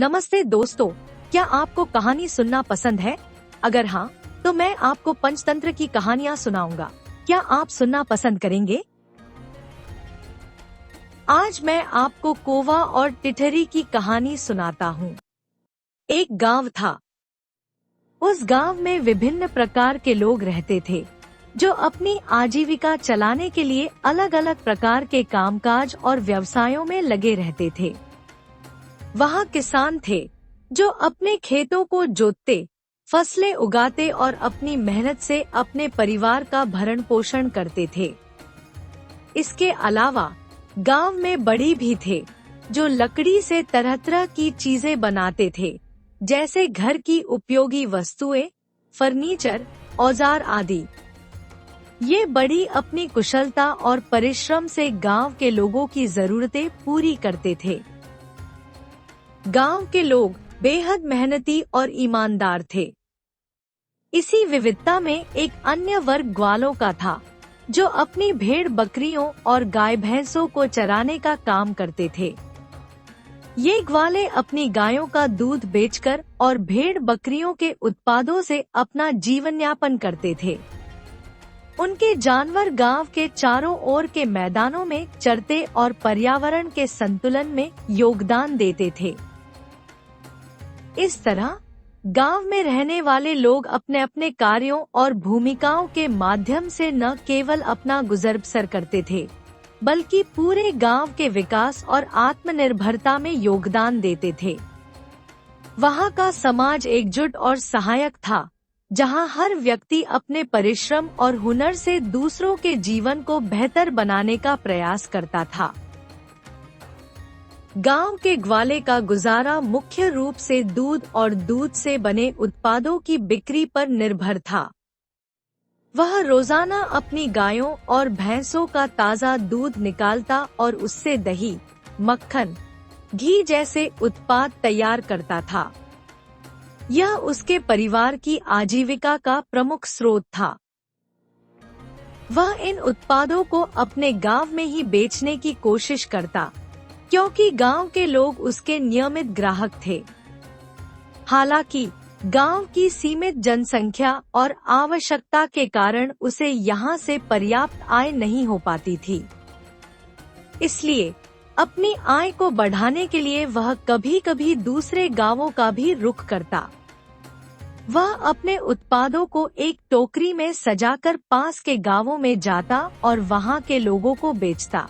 नमस्ते दोस्तों, क्या आपको कहानी सुनना पसंद है? अगर हाँ, तो मैं आपको पंचतंत्र की कहानियाँ सुनाऊंगा। क्या आप सुनना पसंद करेंगे? आज मैं आपको कौवा और टिटरी की कहानी सुनाता हूँ। एक गांव था। उस गांव में विभिन्न प्रकार के लोग रहते थे, जो अपनी आजीविका चलाने के लिए अलग अलग प्रकार के कामकाज और व्यवसायों में लगे रहते थे। वहाँ किसान थे, जो अपने खेतों को जोतते, फसलें उगाते और अपनी मेहनत से अपने परिवार का भरण पोषण करते थे। इसके अलावा गांव में बड़ी भी थे, जो लकड़ी से तरह तरह की चीजें बनाते थे, जैसे घर की उपयोगी वस्तुएं, फर्नीचर, औजार आदि। ये बड़ी अपनी कुशलता और परिश्रम से गांव के लोगों की जरूरतें पूरी करते थे। गांव के लोग बेहद मेहनती और ईमानदार थे। इसी विविधता में एक अन्य वर्ग ग्वालों का था, जो अपनी भेड़ बकरियों और गाय भैंसों को चराने का काम करते थे। ये ग्वाले अपनी गायों का दूध बेचकर और भेड़ बकरियों के उत्पादों से अपना जीवन यापन करते थे। उनके जानवर गांव के चारों ओर के मैदानों में चरते और पर्यावरण के संतुलन में योगदान देते थे। इस तरह गांव में रहने वाले लोग अपने अपने कार्यों और भूमिकाओं के माध्यम से न केवल अपना गुजर बसर करते थे, बल्कि पूरे गांव के विकास और आत्मनिर्भरता में योगदान देते थे। वहां का समाज एकजुट और सहायक था, जहां हर व्यक्ति अपने परिश्रम और हुनर से दूसरों के जीवन को बेहतर बनाने का प्रयास करता था। गांव के ग्वाले का गुजारा मुख्य रूप से दूध और दूध से बने उत्पादों की बिक्री पर निर्भर था। वह रोजाना अपनी गायों और भैंसों का ताजा दूध निकालता और उससे दही, मक्खन, घी जैसे उत्पाद तैयार करता था। यह उसके परिवार की आजीविका का प्रमुख स्रोत था। वह इन उत्पादों को अपने गांव में ही बेचने की कोशिश करता, क्योंकि गांव के लोग उसके नियमित ग्राहक थे। हालांकि गांव की सीमित जनसंख्या और आवश्यकता के कारण उसे यहां से पर्याप्त आय नहीं हो पाती थी। इसलिए अपनी आय को बढ़ाने के लिए वह कभी-कभी दूसरे गांवों का भी रुख करता। वह अपने उत्पादों को एक टोकरी में सजाकर पास के गांवों में जाता और वहां के लोगों को बेचता।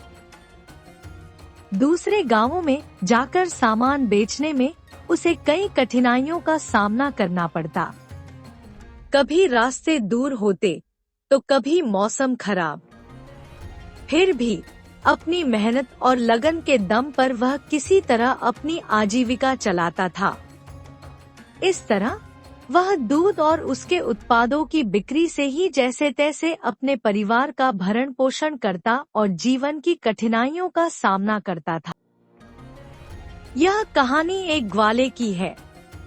दूसरे गांवों में जाकर सामान बेचने में उसे कई कठिनाइयों का सामना करना पड़ता। कभी रास्ते दूर होते, तो कभी मौसम खराब। फिर भी अपनी मेहनत और लगन के दम पर वह किसी तरह अपनी आजीविका चलाता था। इस तरह वह दूध और उसके उत्पादों की बिक्री से ही जैसे तैसे अपने परिवार का भरण पोषण करता और जीवन की कठिनाइयों का सामना करता था। यह कहानी एक ग्वाले की है,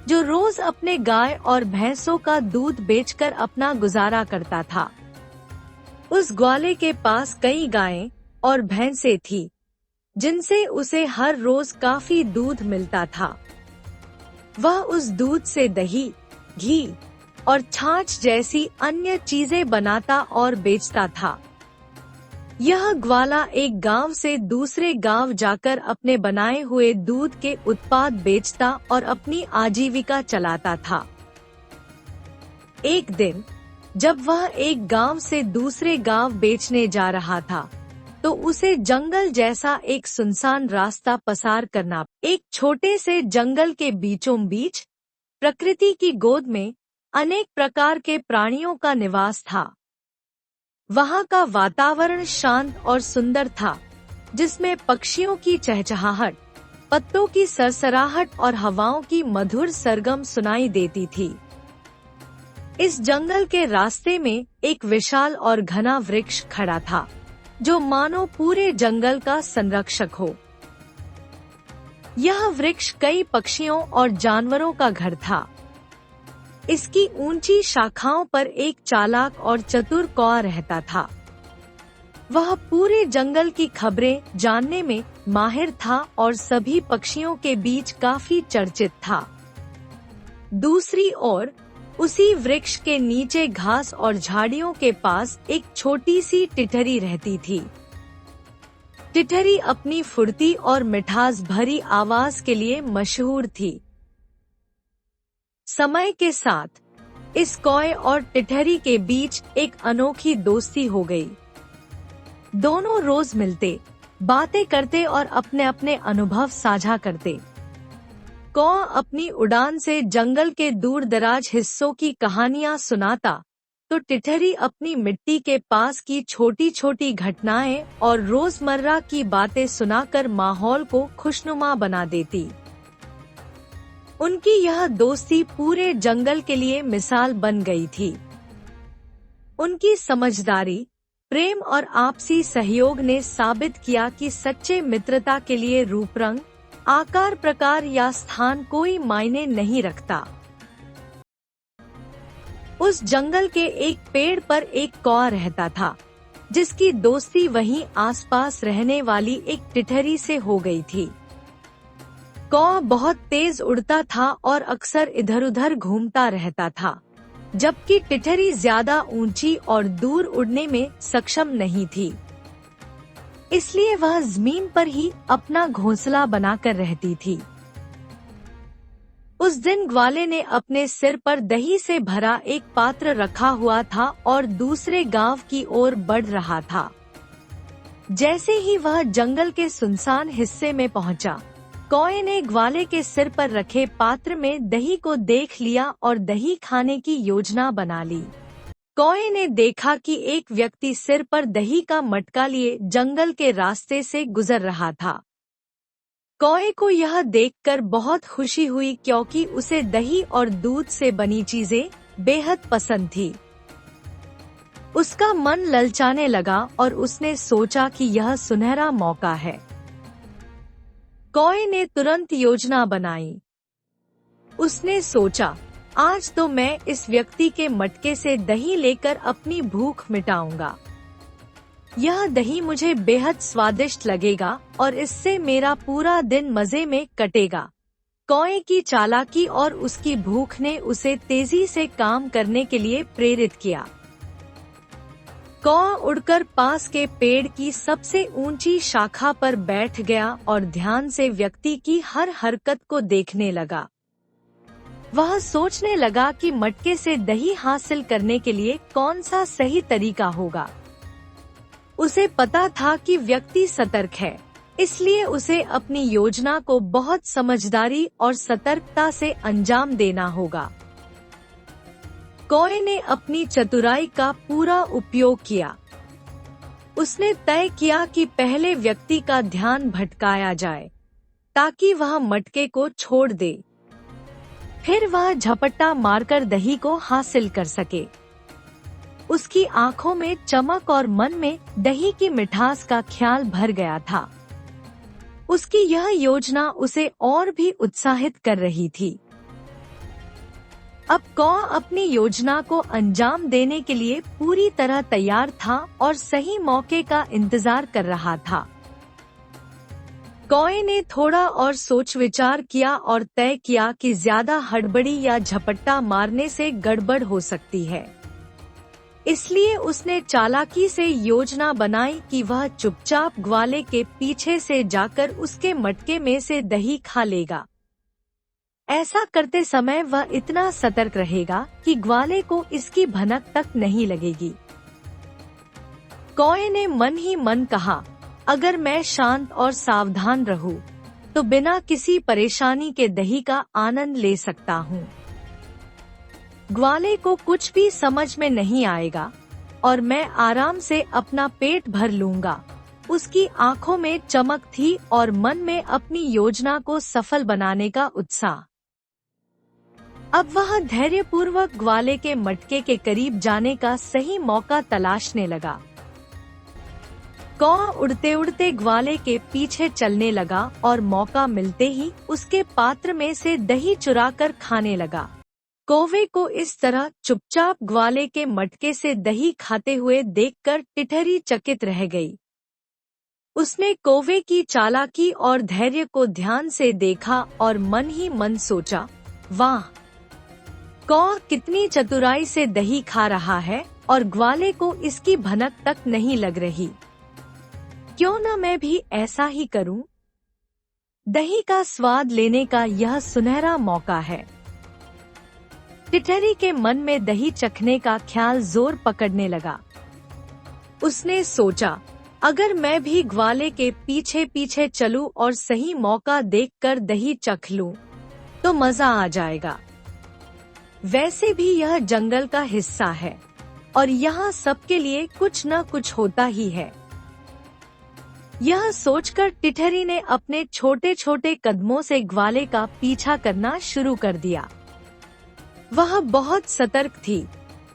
जो रोज अपने गाय और भैंसों का दूध बेचकर अपना गुजारा करता था। उस ग्वाले के पास कई गायें और भैंसें थी, जिनसे उसे हर रोज काफी दूध मिलता था। वह उस दूध से दही, घी और छाछ जैसी अन्य चीजें बनाता और बेचता था। यह ग्वाला एक गांव से दूसरे गांव जाकर अपने बनाए हुए दूध के उत्पाद बेचता और अपनी आजीविका चलाता था। एक दिन जब वह एक गांव से दूसरे गांव बेचने जा रहा था, तो उसे जंगल जैसा एक सुनसान रास्ता पसार करना। एक छोटे से जंगल के बीचों बीच प्रकृति की गोद में अनेक प्रकार के प्राणियों का निवास था। वहाँ का वातावरण शांत और सुंदर था, जिसमें पक्षियों की चहचहाहट, पत्तों की सरसराहट और हवाओं की मधुर सरगम सुनाई देती थी। इस जंगल के रास्ते में एक विशाल और घना वृक्ष खड़ा था, जो मानो पूरे जंगल का संरक्षक हो। यह वृक्ष कई पक्षियों और जानवरों का घर था। इसकी ऊंची शाखाओं पर एक चालाक और चतुर कौआ रहता था। वह पूरे जंगल की खबरें जानने में माहिर था और सभी पक्षियों के बीच काफी चर्चित था। दूसरी ओर उसी वृक्ष के नीचे घास और झाड़ियों के पास एक छोटी सी टिटहरी रहती थी। टिटहरी अपनी फुर्ती और मिठास भरी आवाज के लिए मशहूर थी। समय के साथ इस कौए और टिटहरी के बीच एक अनोखी दोस्ती हो गई। दोनों रोज मिलते, बातें करते और अपने अपने अनुभव साझा करते। कौआ अपनी उड़ान से जंगल के दूर दराज हिस्सों की कहानियां सुनाता, तो टिटहरी अपनी मिट्टी के पास की छोटी छोटी घटनाएं और रोजमर्रा की बातें सुनाकर माहौल को खुशनुमा बना देती। उनकी यह दोस्ती पूरे जंगल के लिए मिसाल बन गई थी। उनकी समझदारी, प्रेम और आपसी सहयोग ने साबित किया कि सच्चे मित्रता के लिए रूप रंग, आकार प्रकार या स्थान कोई मायने नहीं रखता। उस जंगल के एक पेड़ पर एक कौआ रहता था, जिसकी दोस्ती वहीं आसपास रहने वाली एक टिटहरी से हो गई थी। कौआ बहुत तेज उड़ता था और अक्सर इधर-उधर घूमता रहता था, जबकि टिटहरी ज्यादा ऊंची और दूर उड़ने में सक्षम नहीं थी। इसलिए वह जमीन पर ही अपना घोंसला बनाकर रहती थी। उस दिन ग्वाले ने अपने सिर पर दही से भरा एक पात्र रखा हुआ था और दूसरे गांव की ओर बढ़ रहा था। जैसे ही वह जंगल के सुनसान हिस्से में पहुंचा, कौए ने ग्वाले के सिर पर रखे पात्र में दही को देख लिया और दही खाने की योजना बना ली। कौए ने देखा कि एक व्यक्ति सिर पर दही का मटका लिए जंगल के रास्ते से गुजर रहा था। कौए को यह देखकर बहुत खुशी हुई, क्योंकि उसे दही और दूध से बनी चीजें बेहद पसंद थी। उसका मन ललचाने लगा और उसने सोचा कि यह सुनहरा मौका है। कौए ने तुरंत योजना बनाई। उसने सोचा, आज तो मैं इस व्यक्ति के मटके से दही लेकर अपनी भूख मिटाऊंगा। यह दही मुझे बेहद स्वादिष्ट लगेगा और इससे मेरा पूरा दिन मजे में कटेगा। कौए की चालाकी और उसकी भूख ने उसे तेजी से काम करने के लिए प्रेरित किया। कौआ उड़कर पास के पेड़ की सबसे ऊंची शाखा पर बैठ गया और ध्यान से व्यक्ति की हर हरकत को देखने लगा। वह सोचने लगा कि मटके से दही हासिल करने के लिए कौन सा सही तरीका होगा। उसे पता था कि व्यक्ति सतर्क है, इसलिए उसे अपनी योजना को बहुत समझदारी और सतर्कता से अंजाम देना होगा। कौए ने अपनी चतुराई का पूरा उपयोग किया। उसने तय किया कि पहले व्यक्ति का ध्यान भटकाया जाए, ताकि वह मटके को छोड़ दे। फिर वह झपट्टा मारकर दही को हासिल कर सके। उसकी आंखों में चमक और मन में दही की मिठास का ख्याल भर गया था। उसकी यह योजना उसे और भी उत्साहित कर रही थी। अब कौआ अपनी योजना को अंजाम देने के लिए पूरी तरह तैयार था और सही मौके का इंतजार कर रहा था। कौए ने थोड़ा और सोच विचार किया और तय किया कि ज्यादा हड़बड़ी या झपट्टा मारने से गड़बड़ हो सकती है। इसलिए उसने चालाकी से योजना बनाई कि वह चुपचाप ग्वाले के पीछे से जाकर उसके मटके में से दही खा लेगा। ऐसा करते समय वह इतना सतर्क रहेगा कि ग्वाले को इसकी भनक तक नहीं लगेगी। कौए ने मन ही मन कहा, अगर मैं शांत और सावधान रहूं, तो बिना किसी परेशानी के दही का आनंद ले सकता हूं। ग्वाले को कुछ भी समझ में नहीं आएगा और मैं आराम से अपना पेट भर लूंगा। उसकी आंखों में चमक थी और मन में अपनी योजना को सफल बनाने का उत्साह। अब वह धैर्यपूर्वक ग्वाले के मटके के करीब जाने का सही मौका तलाशने लगा। कौआ उड़ते उड़ते ग्वाले के पीछे चलने लगा और मौका मिलते ही उसके पात्र में से दही चुराकर खाने लगा। कौवे को इस तरह चुपचाप ग्वाले के मटके से दही खाते हुए देखकर टिटहरी चकित रह गई। उसने कौवे की चालाकी और धैर्य को ध्यान से देखा और मन ही मन सोचा, वाह, कौवा कितनी चतुराई से दही खा रहा है और ग्वाले को इसकी भनक तक नहीं लग रही। क्यों न मैं भी ऐसा ही करूं? दही का स्वाद लेने का यह सुनहरा मौका है। टिटहरी के मन में दही चखने का ख्याल जोर पकड़ने लगा। उसने सोचा, अगर मैं भी ग्वाले के पीछे पीछे चलूं और सही मौका देखकर दही चख लूं, तो मजा आ जाएगा। वैसे भी यह जंगल का हिस्सा है और यहाँ सबके लिए कुछ न कुछ होता ही है। यह सोचकर टिटहरी ने अपने छोटे छोटे कदमों से ग्वाले का पीछा करना शुरू कर दिया। वह बहुत सतर्क थी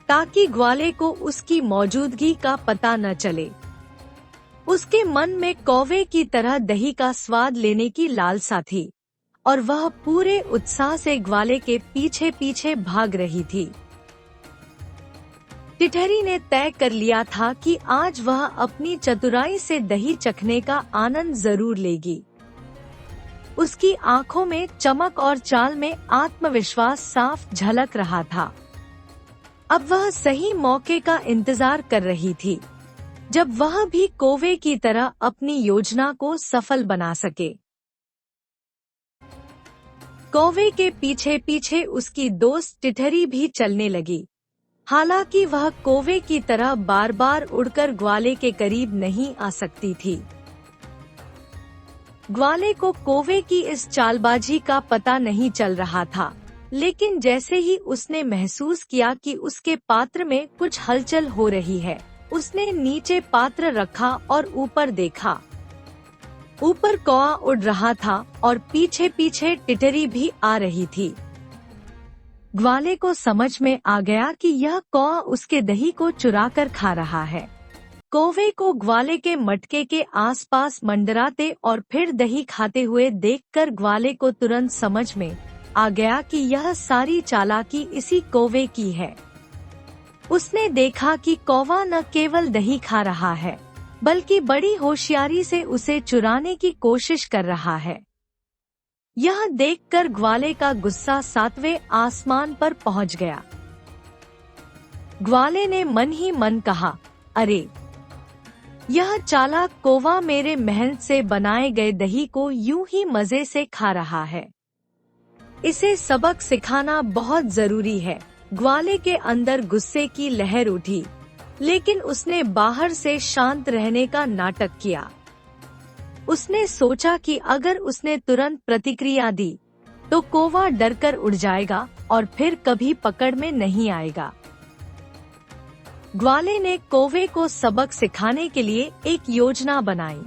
ताकि ग्वाले को उसकी मौजूदगी का पता न चले। उसके मन में कौवे की तरह दही का स्वाद लेने की लालसा थी और वह पूरे उत्साह से ग्वाले के पीछे पीछे भाग रही थी। टिटहरी ने तय कर लिया था कि आज वह अपनी चतुराई से दही चखने का आनंद जरूर लेगी। उसकी आंखों में चमक और चाल में आत्मविश्वास साफ झलक रहा था। अब वह सही मौके का इंतजार कर रही थी, जब वह भी कौवे की तरह अपनी योजना को सफल बना सके। कौवे के पीछे पीछे उसकी दोस्त टिटहरी भी चलने लगी। हालांकि वह कौवे की तरह बार बार उड़कर ग्वाले के करीब नहीं आ सकती थी। ग्वाले को कौवे की इस चालबाजी का पता नहीं चल रहा था, लेकिन जैसे ही उसने महसूस किया कि उसके पात्र में कुछ हलचल हो रही है, उसने नीचे पात्र रखा और ऊपर देखा। ऊपर कौवा उड़ रहा था और पीछे पीछे टिटहरी भी आ रही थी। ग्वाले को समझ में आ गया कि यह कौवा उसके दही को चुरा कर खा रहा है। कौवे को ग्वाले के मटके के आसपास मंडराते और फिर दही खाते हुए देखकर ग्वाले को तुरंत समझ में आ गया कि यह सारी चालाकी इसी कौवे की है। उसने देखा कि कौवा न केवल दही खा रहा है, बल्कि बड़ी होशियारी से उसे चुराने की कोशिश कर रहा है। यह देखकर ग्वाले का गुस्सा 7वें आसमान पर पहुंच गया। ग्वाले ने मन ही मन कहा, अरे, यह चालाक कौवा मेरे मेहनत से बनाए गए दही को यूं ही मजे से खा रहा है। इसे सबक सिखाना बहुत जरूरी है। ग्वाले के अंदर गुस्से की लहर उठी, लेकिन उसने बाहर से शांत रहने का नाटक किया। उसने सोचा कि अगर उसने तुरंत प्रतिक्रिया दी, तो कौवा डरकर उड़ जाएगा और फिर कभी पकड़ में नहीं आएगा। ग्वाले ने कौवे को सबक सिखाने के लिए एक योजना बनाई।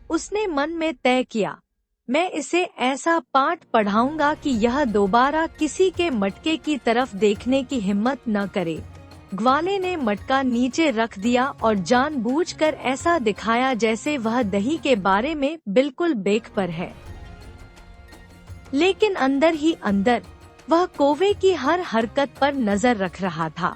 उसने मन में तय किया, मैं इसे ऐसा पाठ पढ़ाऊंगा कि यह दोबारा किसी के मटके की तरफ देखने की हिम्मत न करे। ग्वाले ने मटका नीचे रख दिया और जानबूझकर ऐसा दिखाया जैसे वह दही के बारे में बिल्कुल बेखबर है। लेकिन अंदर ही अंदर वह कौवे की हर हरकत पर नजर रख रहा था।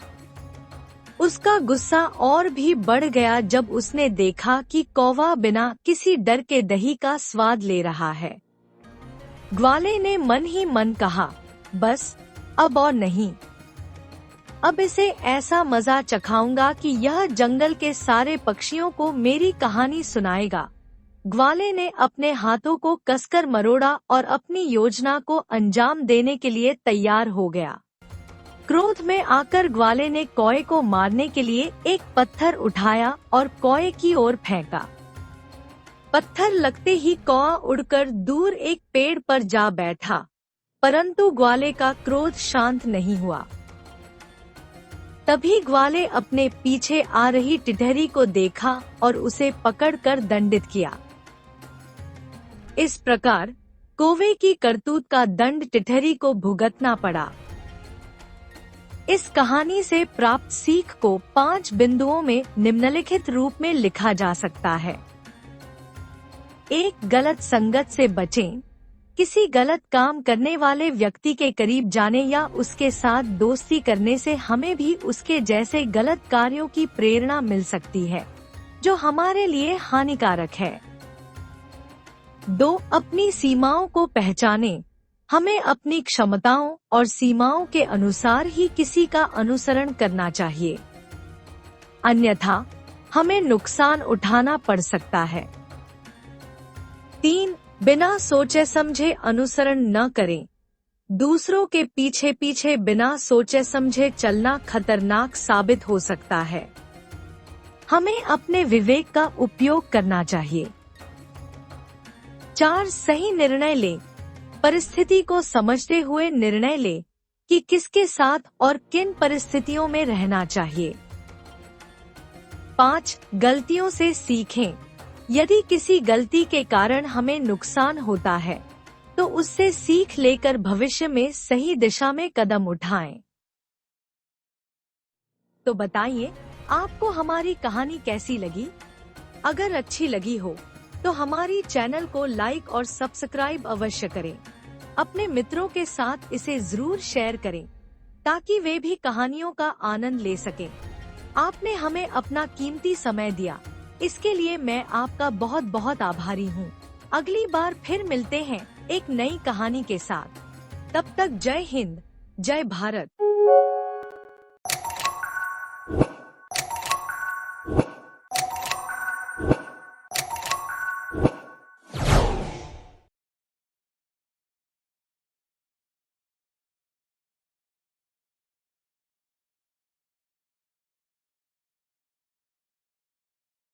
उसका गुस्सा और भी बढ़ गया जब उसने देखा कि कौवा बिना किसी डर के दही का स्वाद ले रहा है। ग्वाले ने मन ही मन कहा, बस अब और नहीं, अब इसे ऐसा मजा चखाऊंगा कि यह जंगल के सारे पक्षियों को मेरी कहानी सुनाएगा। ग्वाले ने अपने हाथों को कसकर मरोड़ा और अपनी योजना को अंजाम देने के लिए तैयार हो गया। क्रोध में आकर ग्वाले ने कौवे को मारने के लिए एक पत्थर उठाया और कौवे की ओर फेंका। पत्थर लगते ही कौवा उड़कर दूर एक पेड़ पर जा बैठा, परंतु ग्वाले का क्रोध शांत नहीं हुआ। तभी ग्वाले अपने पीछे आ रही टिटहरी को देखा और उसे पकड़कर दंडित किया। इस प्रकार कौवे की करतूत का दंड टिटहरी को भुगतना पड़ा। इस कहानी से प्राप्त सीख को 5 बिंदुओं में निम्नलिखित रूप में लिखा जा सकता है। 1. गलत संगत से बचें। किसी गलत काम करने वाले व्यक्ति के करीब जाने या उसके साथ दोस्ती करने से हमें भी उसके जैसे गलत कार्यों की प्रेरणा मिल सकती है, जो हमारे लिए हानिकारक है। 2. अपनी सीमाओं को पहचानें। हमें अपनी क्षमताओं और सीमाओं के अनुसार ही किसी का अनुसरण करना चाहिए, अन्यथा हमें नुकसान उठाना पड़ सकता है। 3. बिना सोचे समझे अनुसरण न करें। दूसरों के पीछे पीछे बिना सोचे समझे चलना खतरनाक साबित हो सकता है। हमें अपने विवेक का उपयोग करना चाहिए। 4. सही निर्णय लें। परिस्थिति को समझते हुए निर्णय लें कि किसके साथ और किन परिस्थितियों में रहना चाहिए। 5. गलतियों से सीखें। यदि किसी गलती के कारण हमें नुकसान होता है तो उससे सीख लेकर भविष्य में सही दिशा में कदम उठाएं। तो बताइए, आपको हमारी कहानी कैसी लगी? अगर अच्छी लगी हो तो हमारी चैनल को लाइक और सब्सक्राइब अवश्य करें। अपने मित्रों के साथ इसे जरूर शेयर करें ताकि वे भी कहानियों का आनंद ले सकें। आपने हमें अपना कीमती समय दिया, इसके लिए मैं आपका बहुत बहुत आभारी हूँ। अगली बार फिर मिलते हैं एक नई कहानी के साथ। तब तक जय हिंद, जय भारत।